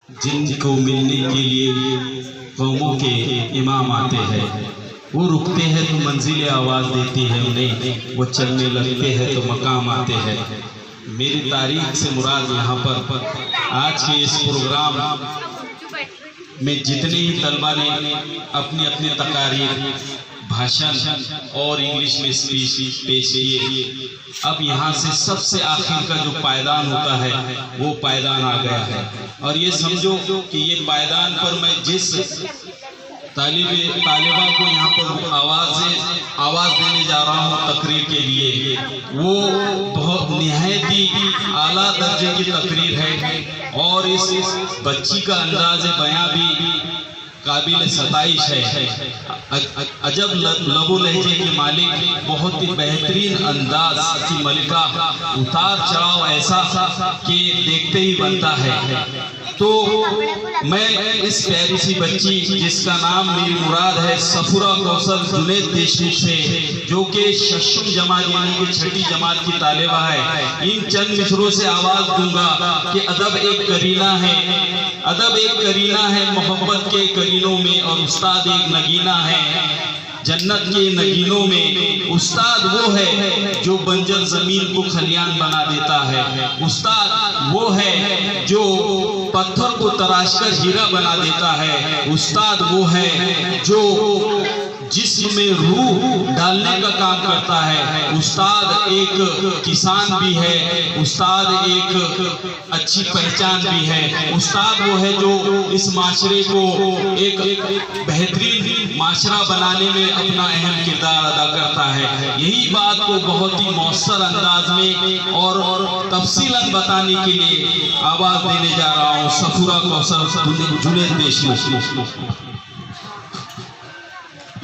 जिनको मिलने के लिए कौमों के इमाम आते हैं, वो रुकते हैं तो मंजिलें आवाज़ देती है उन्हें, वो चलने लगते हैं तो मकाम आते हैं। मेरी तारीख से मुराद यहाँ पर आज के इस प्रोग्राम में जितने ही तलबा ने अपनी अपनी तकारीर, भाषण और इंग्लिश में स्पीच पेश किए, अब यहाँ से सबसे आखिर का जो पायदान होता है वो पायदान आ गया है। और ये समझो कि ये पायदान पर मैं जिस तालिबा को यहाँ पर आवाज़ देने जा रहा हूँ तकरीर के लिए, वो बहुत निहायत ही आला दर्जे की तकरीर है और इस बच्ची का अंदाज़ बयां भी काबिल सताइश है। अजब लबो लहजे के मालिक, बहुत ही बेहतरीन अंदाज की मलिका, उतार चढ़ाव ऐसा कि देखते ही बनता है। तो मैं इस प्यारी सी बच्ची जिसका नाम मेरी मुराद है सफुरा कौसर जुनैद देशमुख से, जो कि शशम जमात यानी कि छठी जमात की तालिबा है, इन चंद मिसरों से आवाज़ दूंगा कि अदब एक करीना है, अदब एक करीना है मोहब्बत के करीनों में, और उस्ताद एक नगीना है जन्नत के नगीनों में। उस्ताद वो है जो बंजर जमीन को खलियान बना देता है, उस्ताद वो है जो पत्थर को तराशकर हीरा बना देता है, उस्ताद वो है जो जिस्म में रूह डालने का काम करता है, उस्ताद एक किसान भी है, उस्ताद एक अच्छी पहचान भी है, उस्ताद वो है जो इस माशरे को एक बेहतरीन माशरा बनाने में अपना अहम किरदार अदा करता है। यही बात को बहुत ही मौसर अंदाज में और तफसीलन बताने के लिए आवाज़ देने जा रहा हूँ सफुरा कौसर जुनैद देशमुख।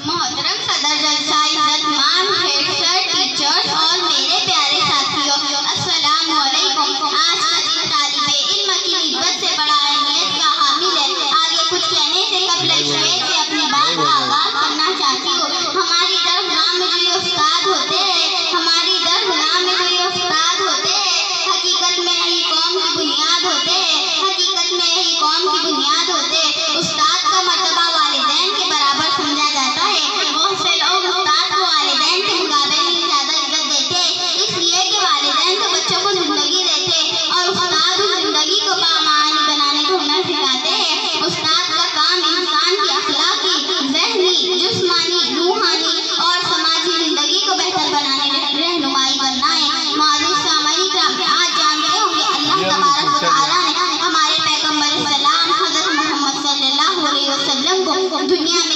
मोहतरम सदर जलसा, इज्जतमान हेड टीचर्स और मेरे प्यारे साथियों, अस्सलाम वालेकुम। आज का दिन तालिबे इल्म की निस्बत से बड़ा अहमियत का हामिल है। आगे कुछ कहने से कबल स्टेज से अपनी बात का आगाज करना चाहती हूँ। हमारी दरगाह में जो ये उस्ताद होते हैं, हमारी दरगाह में जो ये उस्ताद होते हैं, हकीकत में यही कौम की बुनियाद होते हैं, हकीकत में यही कौम की बुनियाद होते हैं। उस्ताद का मर्तबा वालिदैन के बराबर समझा जाता है। बहुत से लोग उस्ताद को वालिदैन के मुकाबले में ज़्यादा इज्जत देते हैं, इसलिए कि वालिदैन तो बच्चों को ज़िंदगी देते हैं और उस्ताद उस ज़िंदगी को बामानी बनाने का हुनर सिखाते हैं। उस्ताद का काम इंसान की अखलाकी, ज़हनी, जिस्मानी, रूहानी और समाजी ज़िंदगी को बेहतर बनाने में रहनुमाई करना है। माज़िद सामईन किराम, आज जानते होंगे अल्लाह तबारक व तआला ने हमारे पैगम्बर सलाम हज़रत मोहम्मद सल्लल्लाहु अलैहि वसल्लम को दुनिया में